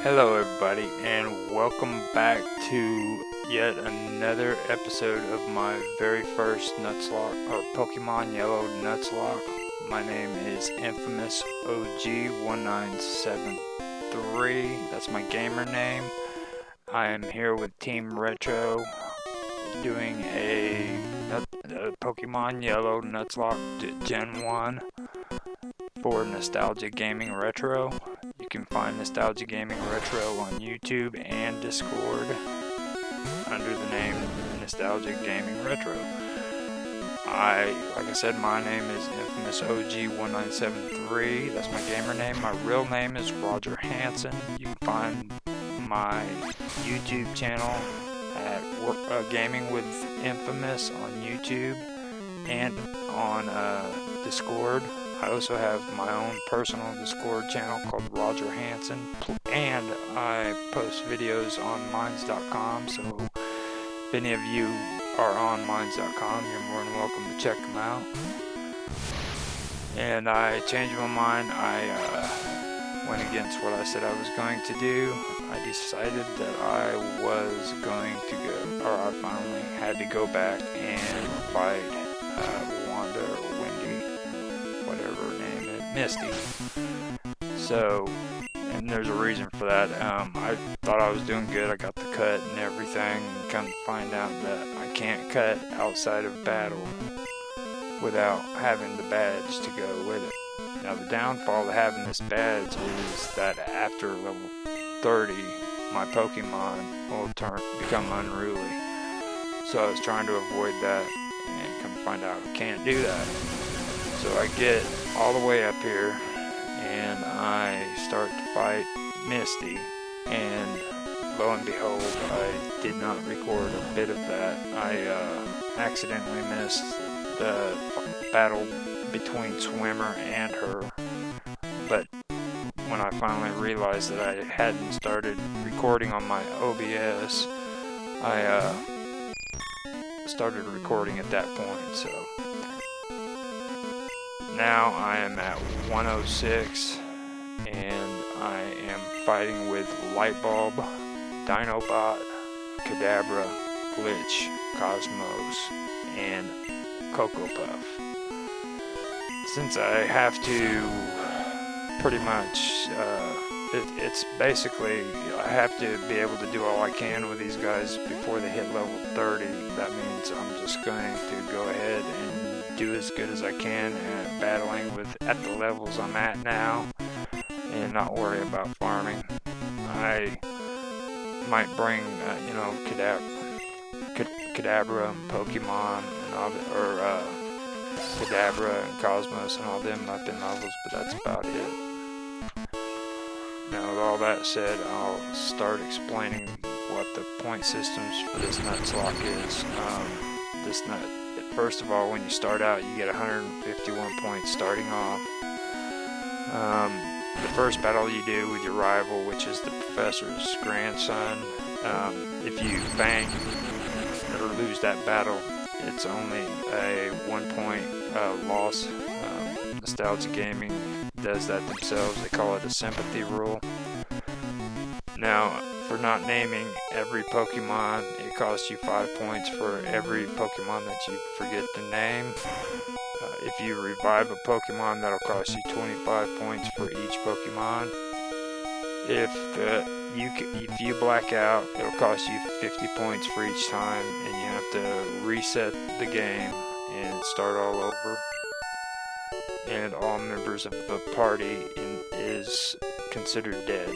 Hello everybody, and welcome back to yet another episode of my very first Nuzlocke, or Pokemon Yellow Nuzlocke. My name is Infamous OG1973, that's my gamer name. I am here with Team Retro, doing a Pokemon Yellow Nuzlocke Gen 1 for Nostalgia Gaming Retro. You can find Nostalgia Gaming Retro on YouTube and Discord under the name Nostalgia Gaming Retro. Like I said, my name is Infamous OG1973. That's my gamer name. My real name is Roger Hansen. You can find my YouTube channel at Gaming with Infamous on YouTube and on Discord. I also have my own personal Discord channel called Roger Hansen, and I post videos on Minds.com, so if any of you are on Minds.com, you're more than welcome to check them out. And I changed my mind. I went against what I said I was going to do. I decided that I was going to go, or I finally had to go back and fight Wanda or Wendy, whatever her name is, Misty. So, and there's a reason for that. I thought I was doing good. I got the cut and everything. Come to find out that I can't cut outside of battle without having the badge to go with it. Now, the downfall to having this badge is that after level 30, my Pokemon will become unruly. So I was trying to avoid that, and come to find out I can't do that. So I get all the way up here, and I start to fight Misty, and lo and behold, I did not record a bit of that. I accidentally missed the battle between Swimmer and her, but when I finally realized that I hadn't started recording on my OBS, I started recording at that point. So now I am at 106, and I am fighting with Lightbulb, Dinobot, Kadabra, Glitch, Cosmos, and Cocoa Puff. Since I have to pretty much, it's basically, I have to be able to do all I can with these guys before they hit level 30. That means I'm just going to go ahead and do as good as I can at battling at the levels I'm at now, and not worry about farming. I might bring, Kadabra and Pokemon and all Kadabra and Cosmos and all them up in levels, but that's about it. Now, with all that said, I'll start explaining what the point systems for this Nuzlocke is. First of all, when you start out, you get 151 points starting off. The first battle you do with your rival, which is the professor's grandson, if you bang or lose that battle, it's only a 1 point loss. Nostalgia Gaming does that themselves. They call it a sympathy rule. Now, for not naming every Pokemon, it costs you 5 points for every Pokemon that you forget to name. If you revive a Pokemon, that'll cost you 25 points for each Pokemon. If you black out, it'll cost you 50 points for each time, and you have to reset the game and start all over. And all members of the party is considered dead.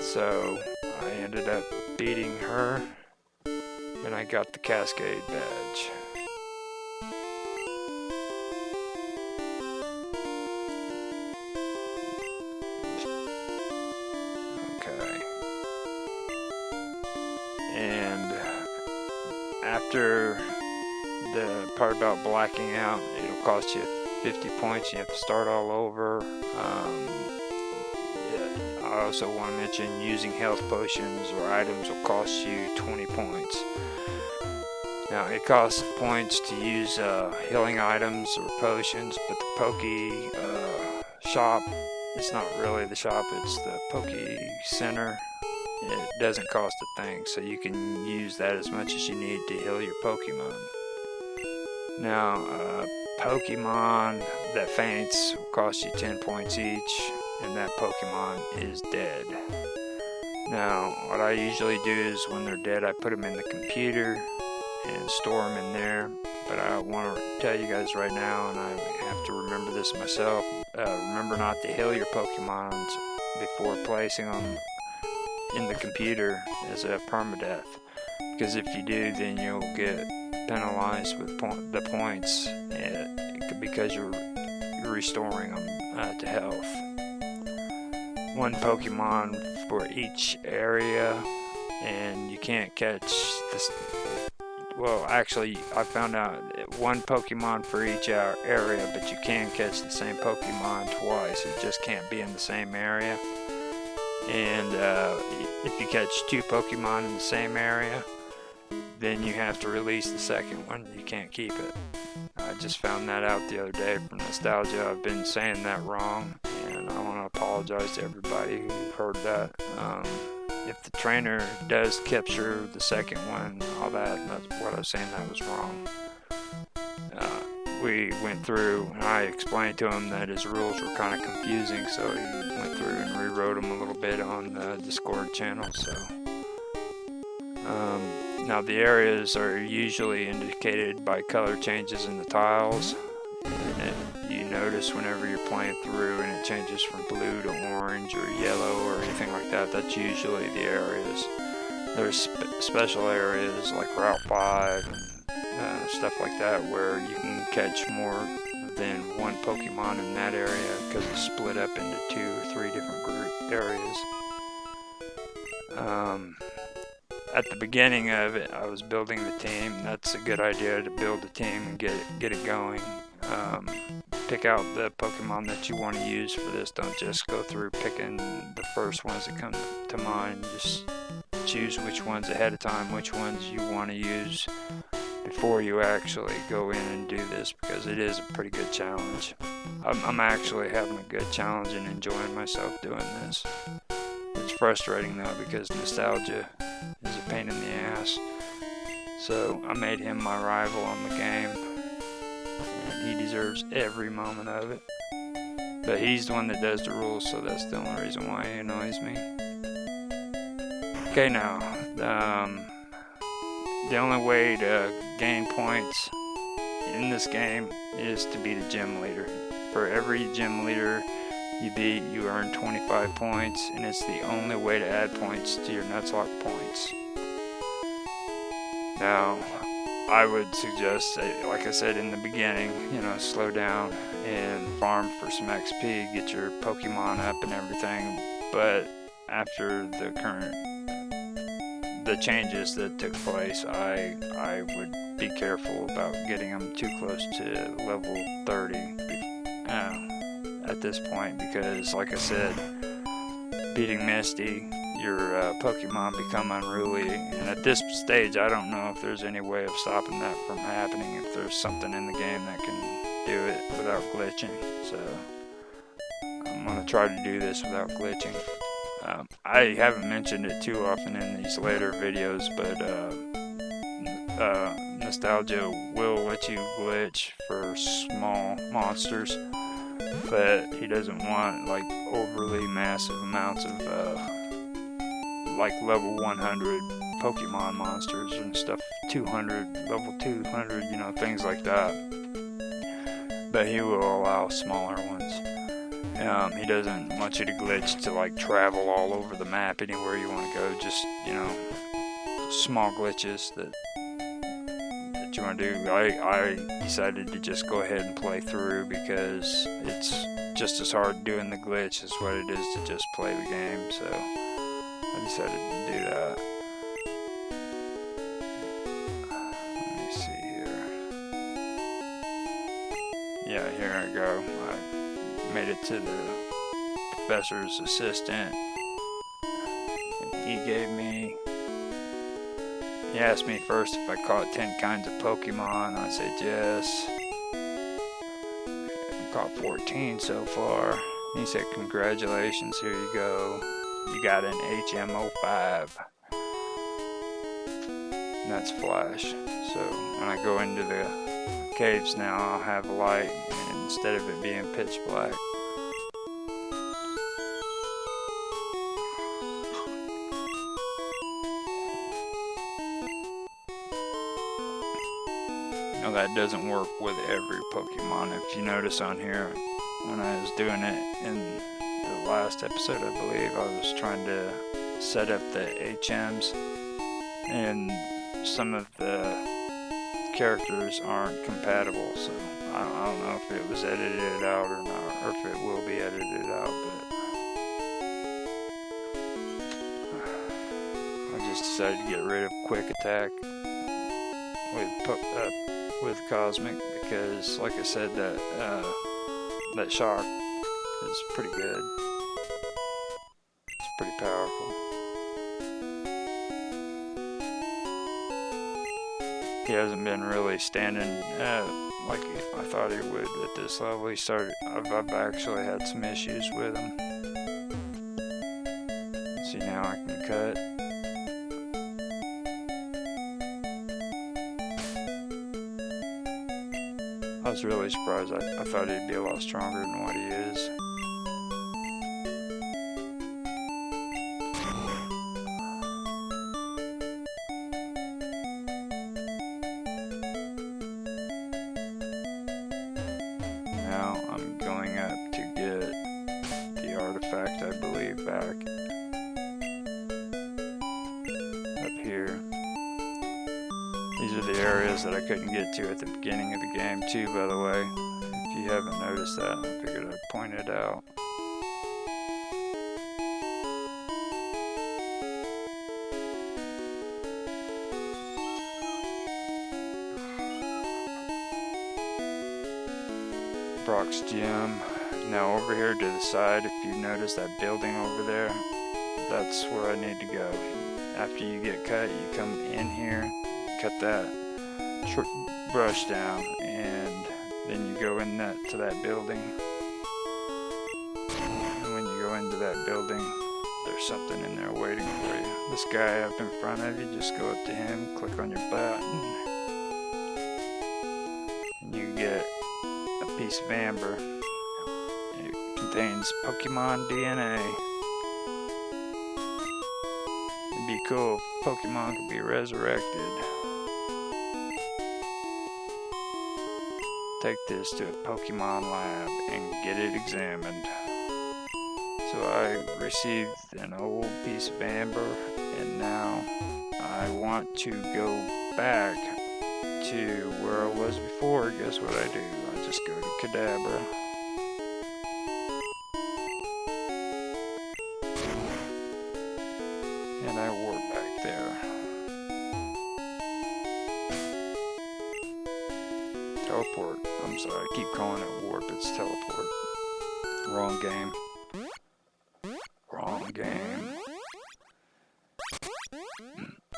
So I ended up beating her, and I got the Cascade badge. Okay. And after the part about blacking out, it'll cost you 50 points. You have to start all over. I also want to mention using health potions or items will cost you 20 points. Now, it costs points to use healing items or potions, but the Poke shop it's not really the shop, it's the Poke Center. It doesn't cost a thing, so you can use that as much as you need to heal your Pokemon. Now, Pokemon that faints will cost you 10 points each, and that Pokemon is dead. Now, what I usually do is when they're dead, I put them in the computer and store them in there. But I want to tell you guys right now, and I have to remember this myself, remember not to heal your Pokemons before placing them in the computer as a permadeath. Because if you do, then you'll get penalized with the points because you're restoring them to health. One Pokemon for each area, and you can't catch this. Well, actually, I found out one Pokemon for each area, but you can catch the same Pokemon twice. It just can't be in the same area. And if you catch two Pokemon in the same area, then you have to release the second one. You can't keep it. I just found that out the other day from Nostalgia. I've been saying that wrong, and I want to apologize to everybody who heard that. If the trainer does capture the second one, all that's what I was saying, that was wrong. We went through, and I explained to him that his rules were kind of confusing, so he went through and rewrote them a little bit on the Discord channel. So now the areas are usually indicated by color changes in the tiles. And you notice whenever you're playing through and it changes from blue to orange or yellow or anything like that, that's usually the areas. There's special areas like Route 5 and stuff like that where you can catch more than one Pokemon in that area because it's split up into 2 or 3 different areas. At the beginning of it, I was building the team. That's a good idea, to build a team and get it going. Pick out the Pokemon that you want to use for this. Don't just go through picking the first ones that come to mind. Just choose which ones ahead of time, which ones you want to use before you actually go in and do this, because it is a pretty good challenge. I'm actually having a good challenge and enjoying myself doing this. It's frustrating though because Nostalgia is a pain in the ass. So I made him my rival on the game, and he deserves every moment of it. But he's the one that does the rules, so that's the only reason why he annoys me. Okay, now the only way to gain points in this game is to beat a gym leader. For every gym leader you beat, you earn 25 points, and it's the only way to add points to your Nuzlocke points. Now, I would suggest, like I said in the beginning, slow down and farm for some XP, get your Pokemon up and everything. But after the changes that took place, I would be careful about getting them too close to level 30 at this point, because like I said, beating Misty, your Pokemon become unruly, and at this stage I don't know if there's any way of stopping that from happening, if there's something in the game that can do it without glitching. So I'm going to try to do this without glitching. I haven't mentioned it too often in these later videos, but Nostalgia will let you glitch for small monsters, but he doesn't want like overly massive amounts of like level 100 Pokemon monsters and stuff, 200, level 200, things like that. But he will allow smaller ones. He doesn't want you to glitch to like travel all over the map anywhere you want to go, just small glitches that you want to do. I decided to just go ahead and play through because it's just as hard doing the glitch as what it is to just play the game, so I decided to do that. Let me see here. Yeah, here I go. I made it to the professor's assistant. He asked me first if I caught 10 kinds of Pokemon. I said yes. I've caught 14 so far. He said, congratulations, here you go. You got an HM05. And that's flash. So when I go into the caves now, I'll have a light instead of it being pitch black. Now that doesn't work with every Pokemon. If you notice on here, when I was doing it in the last episode, I believe, I was trying to set up the HMs, and some of the characters aren't compatible, so I don't know if it was edited out or not, or if it will be edited out, but I just decided to get rid of Quick Attack with Cosmic, because like I said, that shock is pretty good. It's pretty powerful. He hasn't been really standing like I thought he would at this level. I've actually had some issues with him. See, now I can cut. I was really surprised. I thought he'd be a lot stronger than what he is. Now I'm going up to get the artifact, I believe, back. Up here. These are the areas that I couldn't get to at the beginning of the game too, by the way. If you haven't noticed that, I figured I'd point it out. Brock's Gym. Now over here to the side, if you notice that building over there, that's where I need to go. After you get cut, you come in here, cut that brush down, and then you go in to that building. And when you go into that building, there's something in there waiting for you. This guy up in front of you, just go up to him, click on your button, and you get a piece of amber. It contains Pokemon DNA. It'd be cool if Pokemon could be resurrected. Take this to a Pokemon lab and get it examined. So I received an old piece of amber, and now I want to go back to where I was before. Guess what I do? I just go to Kadabra. And I warp back there. Teleport. I'm sorry, I keep calling it warp, it's teleport. Wrong game. Wrong game.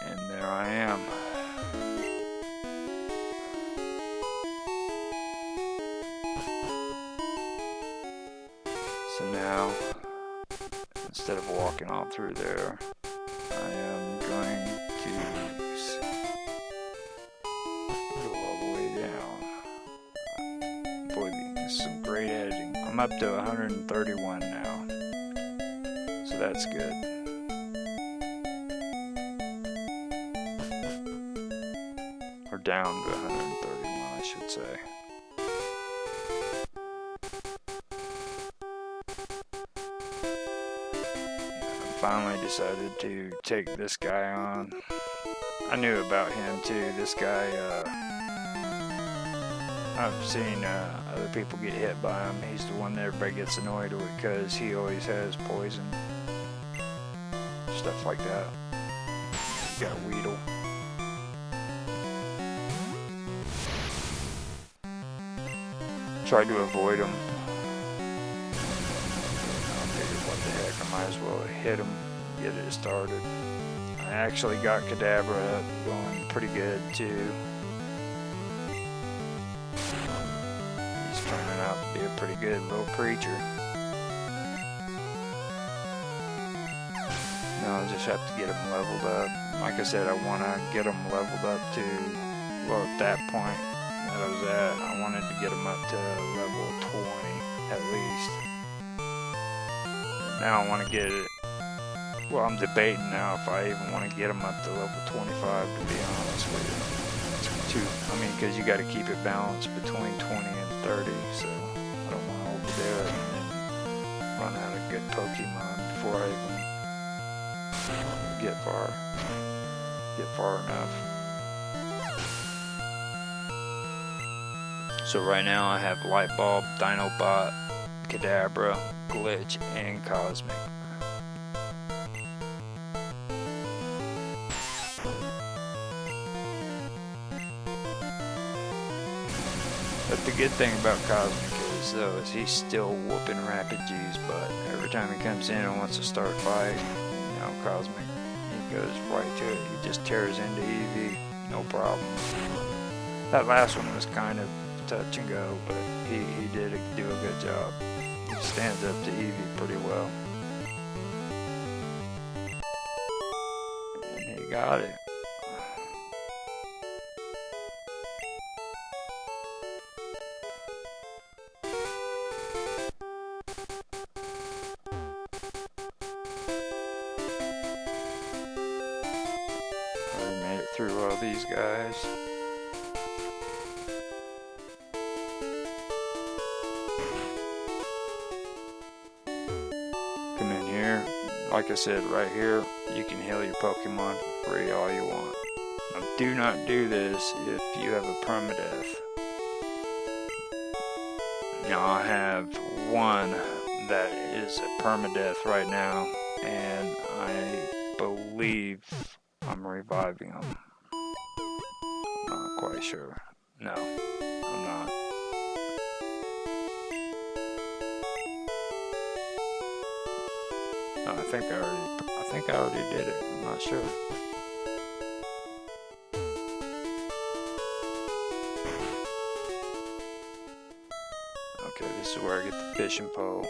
And there I am. So now, instead of walking all through there, I am going to go all the way down. Boy, this is some great editing. I'm up to 131 now, so that's good. Or down to 131, I should say. Finally decided to take this guy on. I knew about him too. This guy, I've seen other people get hit by him. He's the one that everybody gets annoyed with because he always has poison. Stuff like that. You got Weedle. Tried to avoid him. What the heck, I might as well hit him, get it started. I actually got Kadabra going pretty good too. He's turning out to be a pretty good little creature. I'll just have to get them leveled up. Like I said, I want to get them leveled up to, well, at that point that I was at, I wanted to get them up to level 20 at least. Now I want to get it, well, I'm debating now if I even want to get them up to level 25, to be honest with you. I mean, because you got to keep it balanced between 20 and 30, so I don't want to overdo it and then run out of good Pokemon before I even get far enough. So right now I have Light Bulb, Dinobot, Kadabra, Glitch, and Cosmic. But the good thing about Cosmic is, though, is he's still whooping Rapid G's butt. Every time he comes in and wants to start a fight, you know, Cosmic, he goes right to it. He just tears into Eevee, no problem. That last one was kind of touch and go, but he did do a good job. He stands up to Eevee pretty well. And he got it. Through all these guys. Come in here. Like I said, right here, you can heal your Pokemon for free all you want. Now, do not do this if you have a permadeath. Now, I have one that is a permadeath right now, and I believe I'm reviving him. Not quite sure. No, I'm not. No, I think I already did it. I'm not sure. Okay, this is where I get the fishing pole.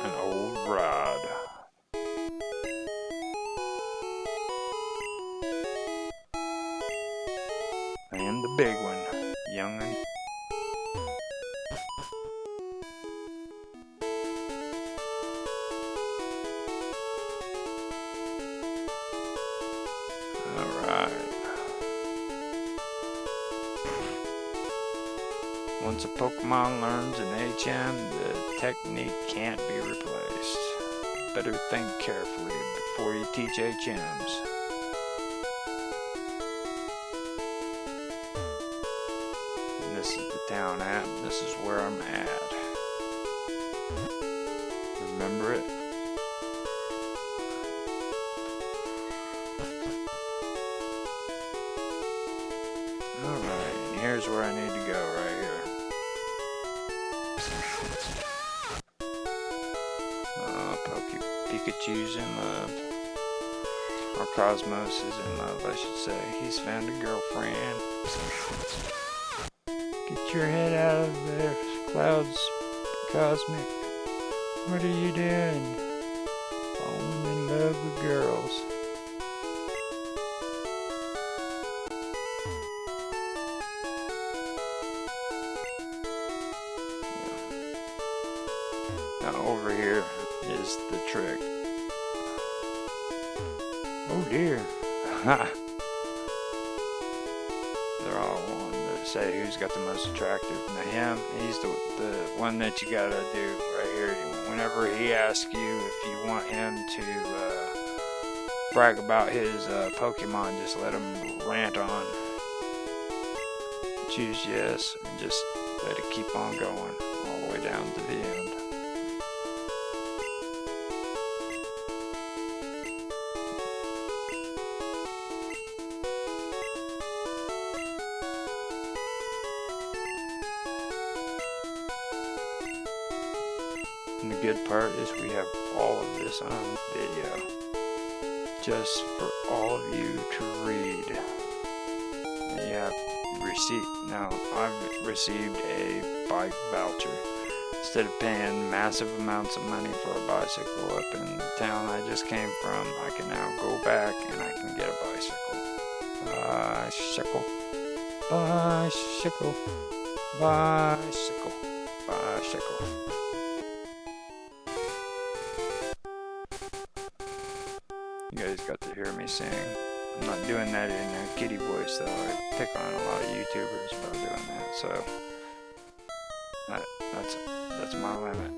An old rod. And the big one, young'un. Alright. Once a Pokemon learns an HM, the technique can't be replaced. Better think carefully before you teach HMs. And this is the town app. This is where I'm at. Remember it? Alright, and here's where I need to go right here. Pikachu's in love. Or Cosmos is in love, I should say. He's found a girlfriend. Get your head out of there, Clouds, Cosmic. What are you doing? Falling in love with girls. Now over here is the trick. Oh dear. They're all wanting to say who's got the most attractive. Now him, he's the one that you gotta do right here. Whenever he asks you if you want him to brag about his Pokemon, just let him rant on. Choose yes, and just let it keep on going all the way down to the end. And the good part is we have all of this on video, just for all of you to read. receipt. Now, I've received a bike voucher. Instead of paying massive amounts of money for a bicycle up in the town I just came from, I can now go back and I can get a bicycle. Bicycle. Bicycle. Bicycle. Bicycle. You guys got to hear me sing. I'm not doing that in a kiddie voice though. I pick on a lot of YouTubers about doing that, so that's my limit.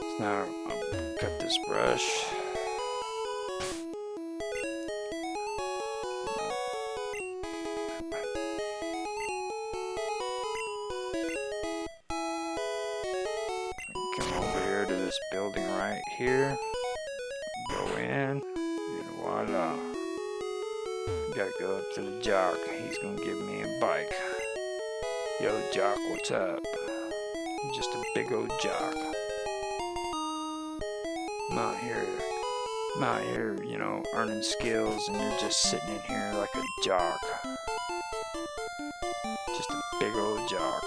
So now I'll cut this brush. Come over here to this building right here. Go in, and voila. Gotta go up to the jock. He's gonna give me a bike. Yo, jock, what's up? I'm just a big old jock. I'm out here, you know, earning skills, and you're just sitting in here like a jock. Just a big old jock.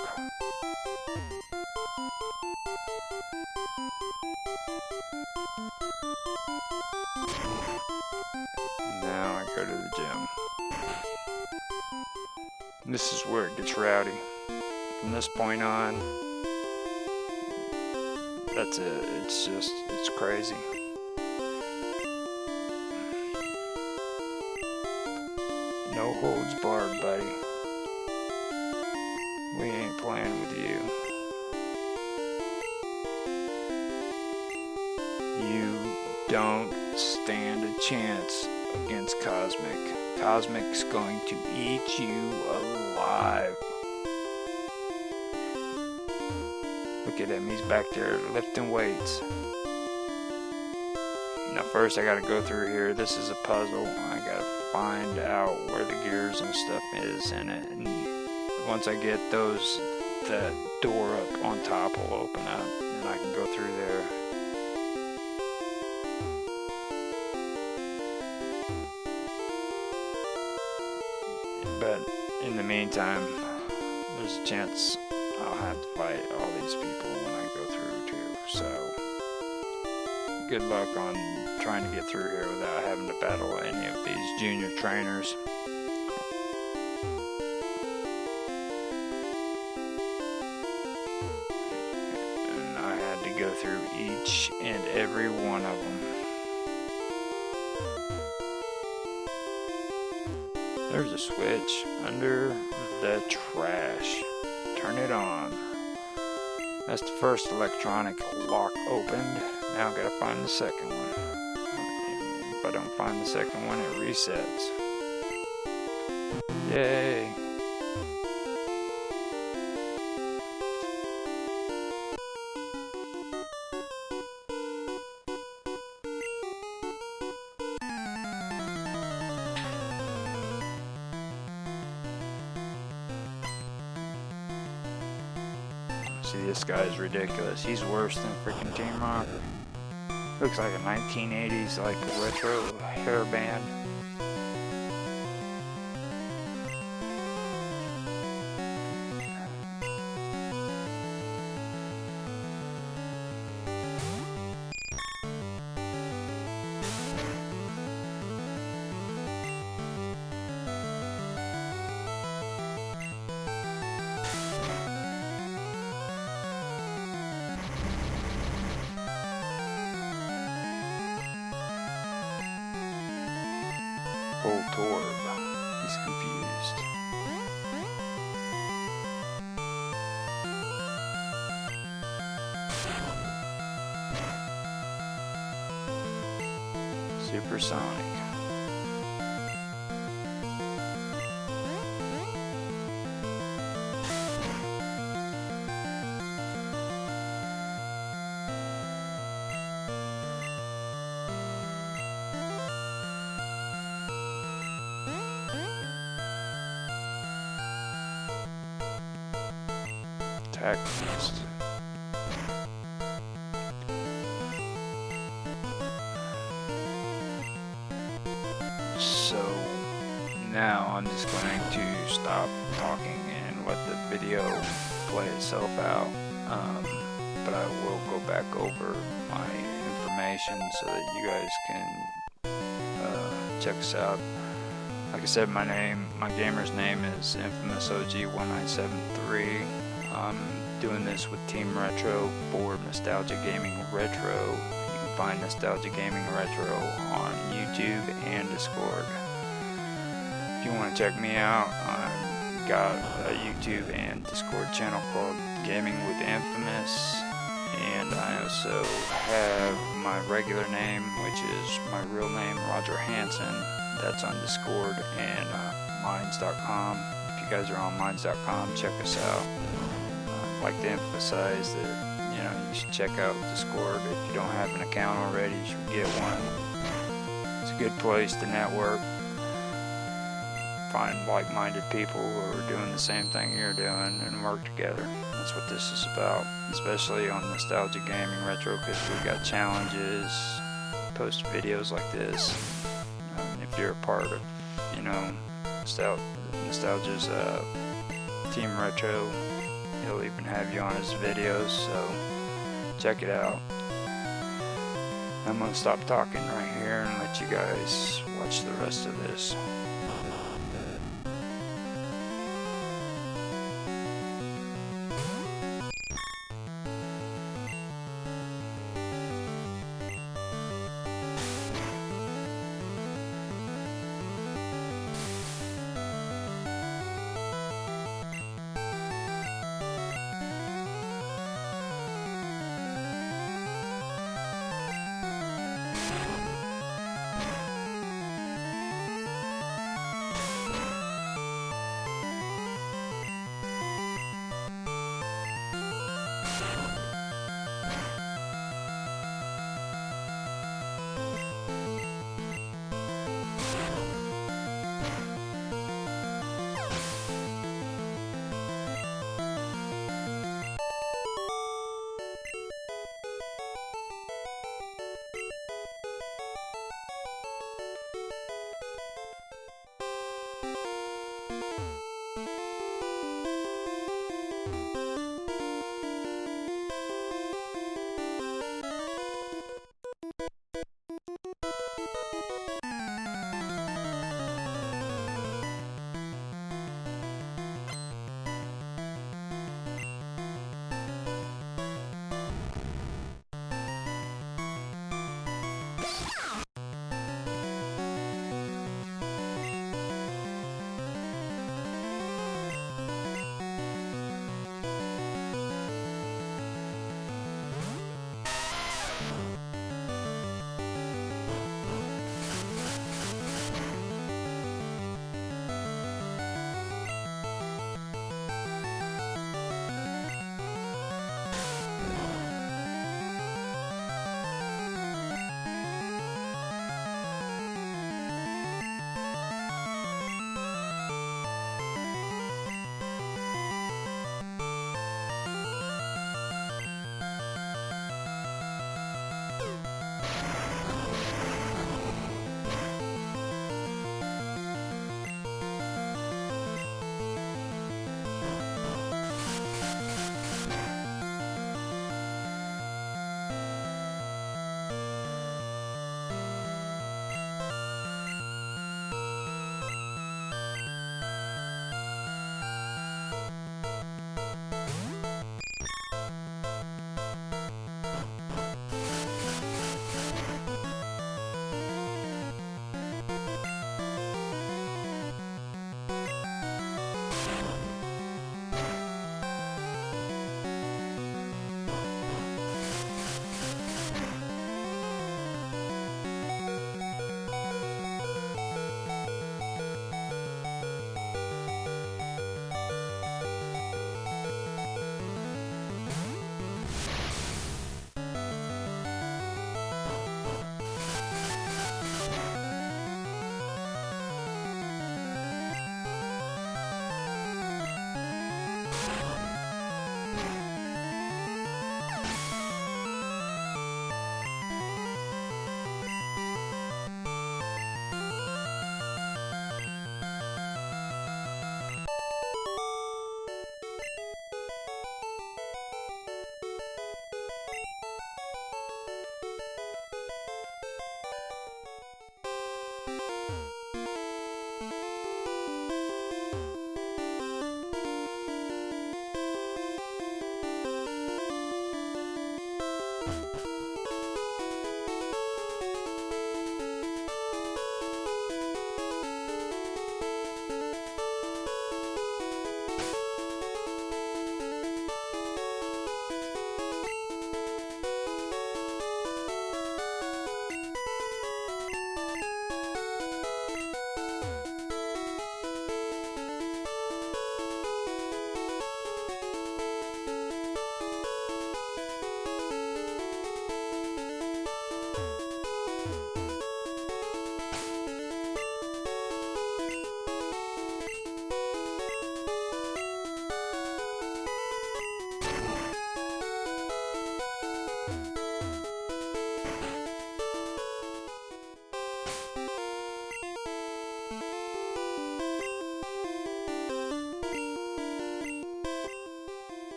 Now I go to the gym. This is where it gets rowdy. From this point on, that's it. It's crazy. No holds barred, buddy. We ain't playing with you. You don't stand a chance against Cosmic. Cosmic's going to eat you alive. Look at him, he's back there lifting weights. Now first I gotta go through here. This is a puzzle. I gotta find out where the gears and stuff is in it. And once I get those, that door up on top will open up and I can go through there. But in the meantime, there's a chance I'll have to fight all these people when I go through too. So good luck on trying to get through here without having to battle any of these junior trainers. And I had to go through each and every one of them. There's a switch under the trash. Turn it on. That's the first electronic lock opened. Now I gotta find the second one. If I don't find the second one, it resets. Yay! See, this guy is ridiculous. He's worse than freaking Team Rocket. Looks like a 1980s like retro hairband. Torb. He's confused. Supersonic. Attack beast. So now I'm just going to stop talking and let the video play itself out. But I will go back over my information so that you guys can check us out. Like I said, my gamer's name is InfamousOG1973. I'm doing this with Team Retro for Nostalgia Gaming Retro. You can find Nostalgia Gaming Retro on YouTube and Discord. If you want to check me out, I've got a YouTube and Discord channel called Gaming with Infamous, and I also have my regular name, which is my real name, Roger Hansen. That's on Discord and Minds.com. If you guys are on Minds.com, check us out. I'd like to emphasize that you should check out Discord. If you don't have an account already, you should get one. It's a good place to network, find like-minded people who are doing the same thing you're doing, and work together. That's what this is about, especially on Nostalgia Gaming Retro, because we got challenges, post videos like this. If you're a part of, Nostalgia's Team Retro, he'll even have you on his videos, so check it out. I'm gonna stop talking right here and let you guys watch the rest of this.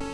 You